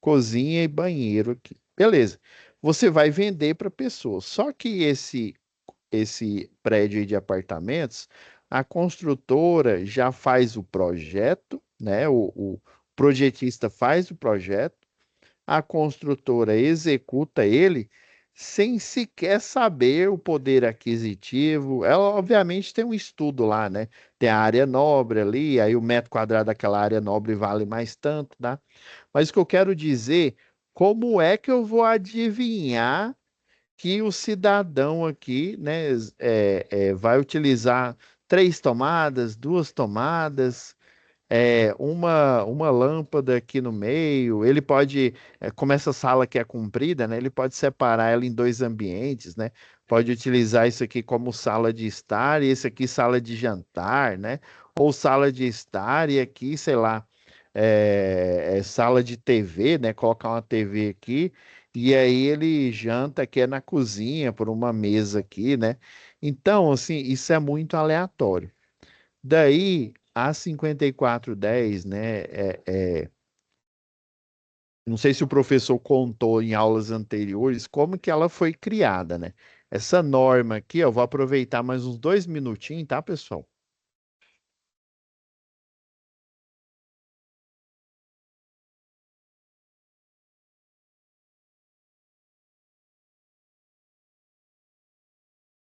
cozinha e banheiro aqui. Beleza. Você vai vender para pessoas. Só que esse prédio aí de apartamentos, a construtora já faz o projeto, né? O projetista faz o projeto, a construtora executa ele sem sequer saber o poder aquisitivo. Ela, obviamente, tem um estudo lá, né? Tem a área nobre ali, aí o metro quadrado daquela área nobre vale mais tanto, tá? Mas o que eu quero dizer, como é que eu vou adivinhar que o cidadão aqui, né, vai utilizar três tomadas, duas tomadas, uma lâmpada aqui no meio. Ele pode, como essa sala que é comprida, né, ele pode separar ela em dois ambientes, né? Pode utilizar isso aqui como sala de estar e esse aqui sala de jantar, né? Ou sala de estar e aqui, sei lá, sala de TV, né? Colocar uma TV aqui e aí ele janta que é na cozinha por uma mesa aqui, né? Então, assim, isso é muito aleatório. Daí, a 5410, né? Não sei se o professor contou em aulas anteriores como que ela foi criada, né? Essa norma aqui, ó, eu vou aproveitar mais uns 2 minutinhos, tá, pessoal?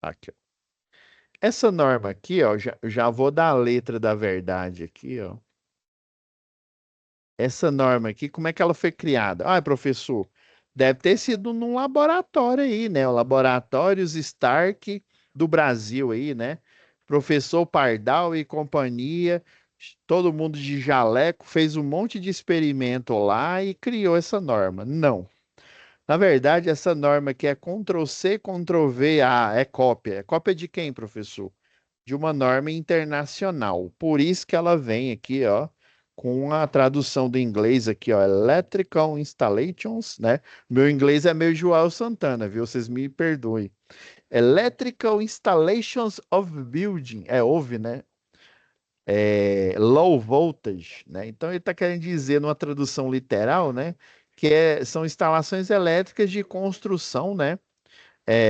Aqui, ó. Essa norma aqui, ó, já vou dar a letra da verdade aqui, ó. Essa norma aqui, como é que ela foi criada? Ah, professor, deve ter sido num laboratório aí, né? O Laboratórios Stark do Brasil aí, né? Professor Pardal e companhia, todo mundo de jaleco, fez um monte de experimento lá e criou essa norma. Não. Na verdade, essa norma aqui é Ctrl+C, Ctrl+V, é cópia. É cópia de quem, professor? De uma norma internacional. Por isso que ela vem aqui, ó, com a tradução do inglês aqui, ó, Electrical Installations, né? Meu inglês é meio João Santana, viu? Vocês me perdoem. Electrical Installations of Building, OV, né? Low voltage, né? Então ele está querendo dizer, numa tradução literal, né? Que são instalações elétricas de construção, né?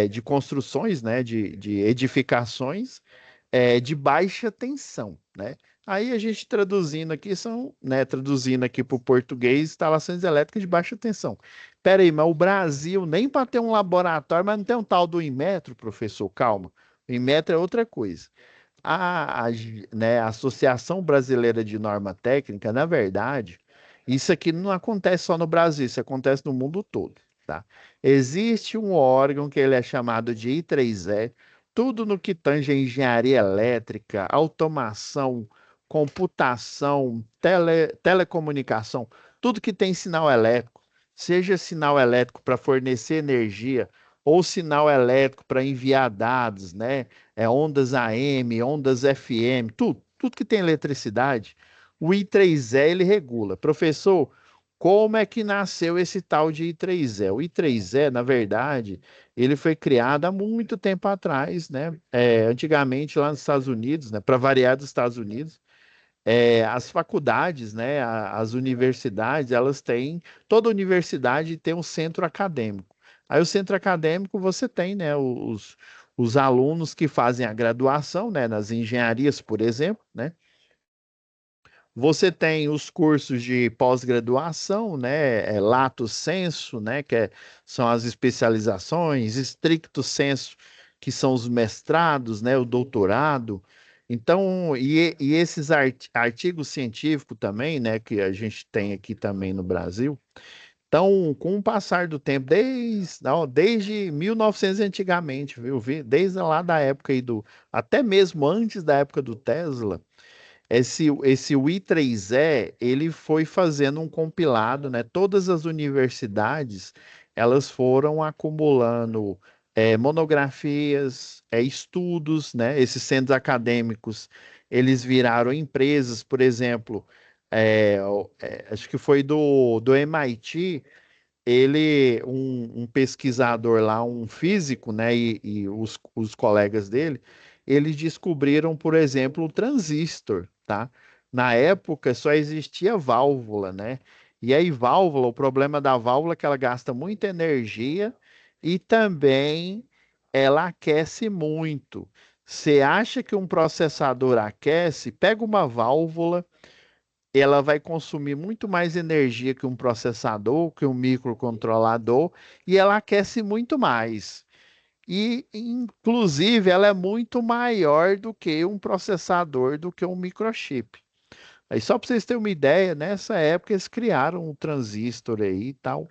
De construções, né? De edificações de baixa tensão, né? Aí a gente traduzindo aqui são, né, traduzindo aqui para o português, instalações elétricas de baixa tensão. Pera aí, mas o Brasil nem para ter um laboratório, mas não tem um tal do Inmetro, professor, calma. O Inmetro é outra coisa. Né, a Associação Brasileira de Norma Técnica, na verdade, isso aqui não acontece só no Brasil, isso acontece no mundo todo, tá? Existe um órgão que ele é chamado de I3E, tudo no que tange a engenharia elétrica, automação, computação, telecomunicação, tudo que tem sinal elétrico, seja sinal elétrico para fornecer energia ou sinal elétrico para enviar dados, né? Ondas AM, ondas FM, tudo que tem eletricidade, o I3E ele regula. Professor, como é que nasceu esse tal de I3E? O I3E, na verdade, ele foi criado há muito tempo atrás, né? Antigamente lá nos Estados Unidos, né? Para variar dos Estados Unidos, as faculdades, né? As universidades, elas têm, toda universidade tem um centro acadêmico. Aí o centro acadêmico você tem, né? Os alunos que fazem a graduação, né? Nas engenharias, por exemplo, né? Você tem os cursos de pós-graduação, né? Lato sensu, né? São as especializações, stricto sensu, que são os mestrados, né? O doutorado. Então, e esses artigos científicos também, né? Que a gente tem aqui também no Brasil. Então, com o passar do tempo, desde 1900 antigamente, viu? Desde lá da época aí até mesmo antes da época do Tesla. Esse I3E, ele foi fazendo um compilado, né? Todas as universidades, elas foram acumulando monografias, estudos, né? Esses centros acadêmicos, eles viraram empresas, por exemplo, acho que foi do MIT, um pesquisador lá, um físico, né, e os colegas dele, eles descobriram, por exemplo, o transistor, tá? Na época só existia válvula, né? E aí, válvula, o problema da válvula é que ela gasta muita energia e também ela aquece muito. Você acha que um processador aquece? Pega uma válvula ela vai consumir muito mais energia que um processador, que um microcontrolador, e ela aquece muito mais. E, inclusive, ela é muito maior do que um processador, do que um microchip. Aí, só para vocês terem uma ideia, nessa época eles criaram um transistor aí e tal.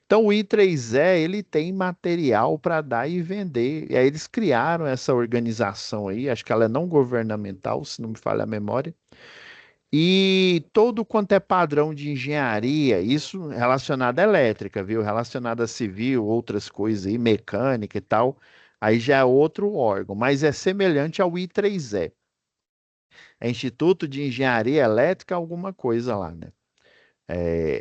Então, o I3E, ele tem material para dar e vender. E aí eles criaram essa organização aí, acho que ela é não governamental, se não me falha a memória. E todo quanto é padrão de engenharia, isso relacionado à elétrica, viu? Relacionado a civil, outras coisas aí, mecânica e tal, aí já é outro órgão, mas é semelhante ao I3E. É Instituto de Engenharia Elétrica, alguma coisa lá, né?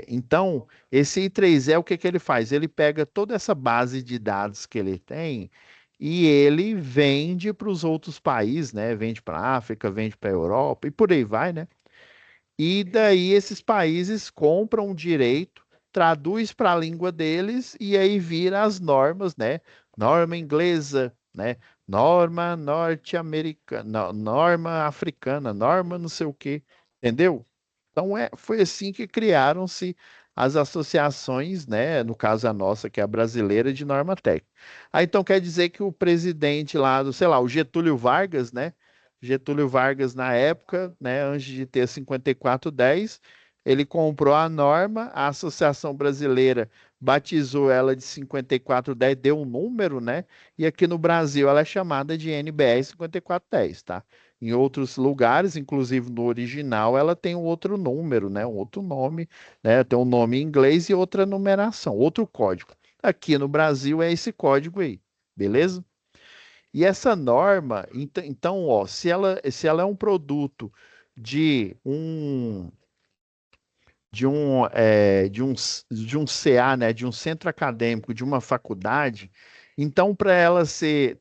Então, esse I3E, o que que ele faz? Ele pega toda essa base de dados que ele tem e ele vende para os outros países, né? Vende para a África, vende para a Europa e por aí vai, né? E daí esses países compram o direito, traduz para a língua deles e aí vira as normas, né? Norma inglesa, né? Norma norte-americana, norma africana, norma não sei o quê, entendeu? Então foi assim que criaram-se as associações, né? No caso a nossa, que é a brasileira de norma técnica. Aí então quer dizer que o presidente lá do, sei lá, o Getúlio Vargas, né? Getúlio Vargas, na época, né, antes de ter 5410, ele comprou a norma, a Associação Brasileira batizou ela de 5410, deu um número, né? E aqui no Brasil ela é chamada de NBR 5410, tá? Em outros lugares, inclusive no original, ela tem um outro número, né? Um outro nome, né? Tem um nome em inglês e outra numeração, outro código. Aqui no Brasil é esse código aí, beleza? E essa norma, então, ó, se ela é um produto de um de um CA, né, de um centro acadêmico, de uma faculdade, então para ela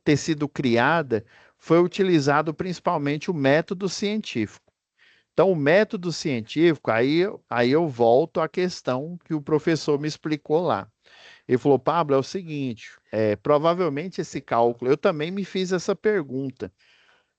ter sido criada, foi utilizado principalmente o método científico. Então, o método científico, aí eu volto à questão que o professor me explicou lá. Ele falou, Pablo, é o seguinte, provavelmente esse cálculo, eu também me fiz essa pergunta.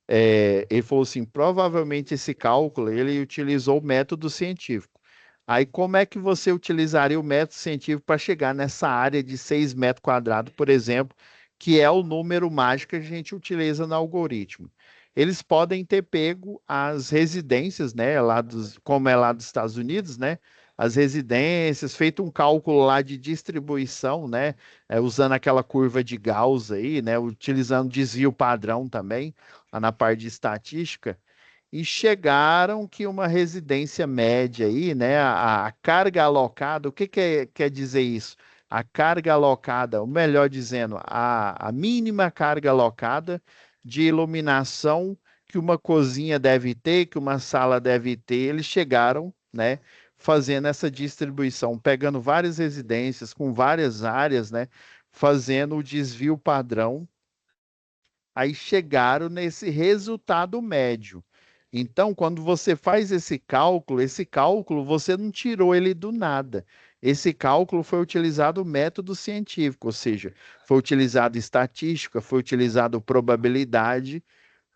Ele falou assim, provavelmente esse cálculo ele utilizou o método científico. Aí, como é que você utilizaria o método científico para chegar nessa área de 6 metros quadrados, por exemplo, que é o número mágico que a gente utiliza no algoritmo? Eles podem ter pego as residências, né, como é lá dos Estados Unidos, né, as residências, feito um cálculo lá de distribuição, né, usando aquela curva de Gauss aí, né, utilizando desvio padrão também, lá na parte de estatística, e chegaram que uma residência média aí, né, a carga alocada, o que quer dizer isso? A carga alocada, ou melhor dizendo, a mínima carga alocada de iluminação que uma cozinha deve ter, que uma sala deve ter, eles chegaram, né, fazendo essa distribuição, pegando várias residências com várias áreas, né, fazendo o desvio padrão, aí chegaram nesse resultado médio. Então, quando você faz esse cálculo você não tirou ele do nada. Esse cálculo foi utilizado o método científico, ou seja, foi utilizado estatística, foi utilizado probabilidade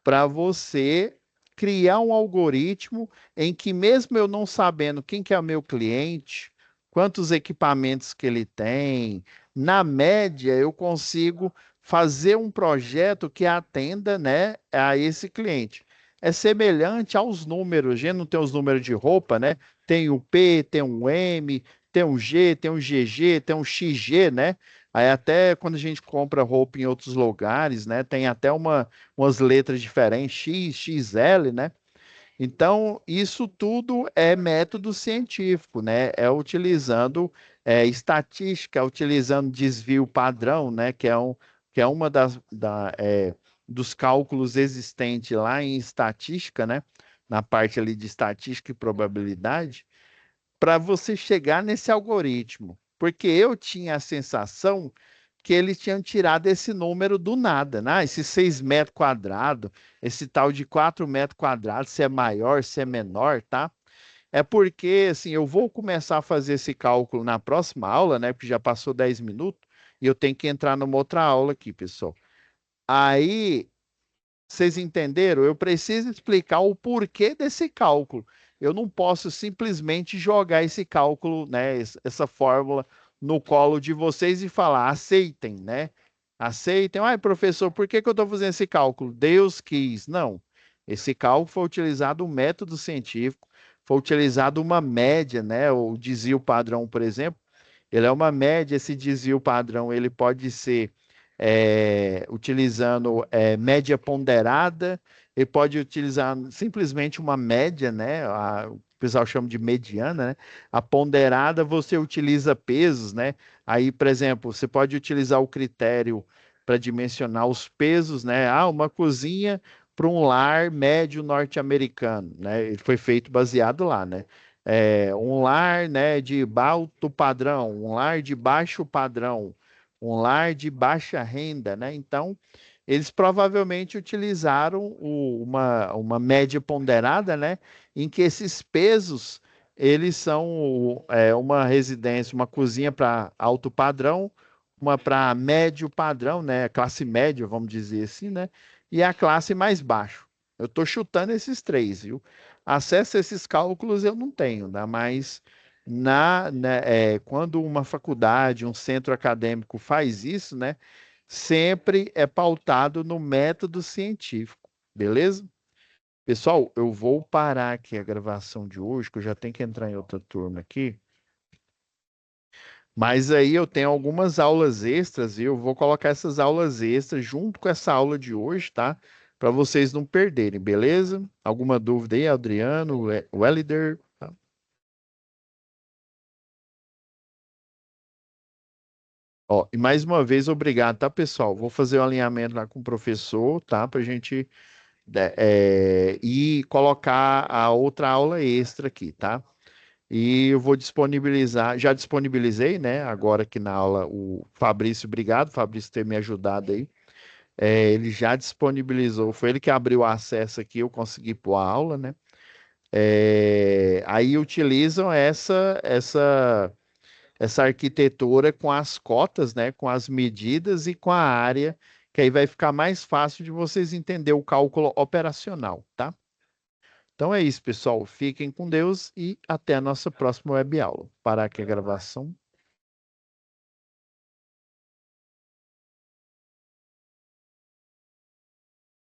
para você criar um algoritmo em que mesmo eu não sabendo quem que é o meu cliente, quantos equipamentos que ele tem, na média eu consigo fazer um projeto que atenda, né, a esse cliente. É semelhante aos números, a gente não tem os números de roupa, né? Tem o P, tem um M, tem um G, tem um GG, tem um XG, né? Aí até quando a gente compra roupa em outros lugares, né, tem até umas letras diferentes, X, XL, né? Então, isso tudo é método científico, né? É utilizando estatística, utilizando desvio padrão, né? Que é uma dos cálculos existentes lá em estatística, né? Na parte ali de estatística e probabilidade, para você chegar nesse algoritmo. Porque eu tinha a sensação que eles tinham tirado esse número do nada, né? Esse 6 metros quadrados, esse tal de 4 metros quadrados, se é maior, se é menor, tá? É porque, assim, eu vou começar a fazer esse cálculo na próxima aula, né? Porque já passou 10 minutos e eu tenho que entrar numa outra aula aqui, pessoal. Aí, vocês entenderam? Eu preciso explicar o porquê desse cálculo. eu não posso simplesmente jogar esse cálculo, né, essa fórmula no colo de vocês e falar, aceitem, né? Aceitem. Ai, professor, por que que eu estou fazendo esse cálculo? Deus quis. Não. Esse cálculo foi utilizado um método científico, foi utilizado uma média, né? O desvio padrão, por exemplo, ele é uma média. Esse desvio padrão ele pode ser utilizando média ponderada, ele pode utilizar simplesmente uma média, né? O pessoal chama de mediana, né? A ponderada você utiliza pesos, né? Aí, por exemplo, você pode utilizar o critério para dimensionar os pesos, né? Ah, uma cozinha para um lar médio norte-americano, né? Ele foi feito baseado lá, né? Um lar, né, de alto padrão, um lar de baixo padrão, um lar de baixa renda, né? Então, eles provavelmente utilizaram uma média ponderada, né? Em que esses pesos, eles são uma residência, uma cozinha para alto padrão, uma para médio padrão, né? Classe média, vamos dizer assim, né? E a classe mais baixo. Eu estou chutando esses três, viu? Acesso a esses cálculos eu não tenho, né? Mas quando uma faculdade, um centro acadêmico faz isso, né? Sempre é pautado no método científico, beleza? Pessoal, eu vou parar aqui a gravação de hoje, que eu já tenho que entrar em outra turma aqui. Mas aí eu tenho algumas aulas extras e eu vou colocar essas aulas extras junto com essa aula de hoje, tá? Para vocês não perderem, beleza? Alguma dúvida aí, Adriano, Wellider? Tá? Ó, e mais uma vez, obrigado, tá, pessoal? Vou fazer o alinhamento lá com o professor, tá? Para a gente e colocar a outra aula extra aqui, tá? E eu vou disponibilizar, já disponibilizei, né? Agora aqui na aula, o Fabrício, obrigado, Fabrício, ter me ajudado aí. Ele já disponibilizou, foi ele que abriu o acesso aqui, eu consegui pôr a aula, né? Aí utilizam essa arquitetura com as cotas, né? Com as medidas e com a área, que aí vai ficar mais fácil de vocês entender o cálculo operacional, tá? Então é isso, pessoal. Fiquem com Deus e até a nossa próxima web aula. Parar aqui a gravação.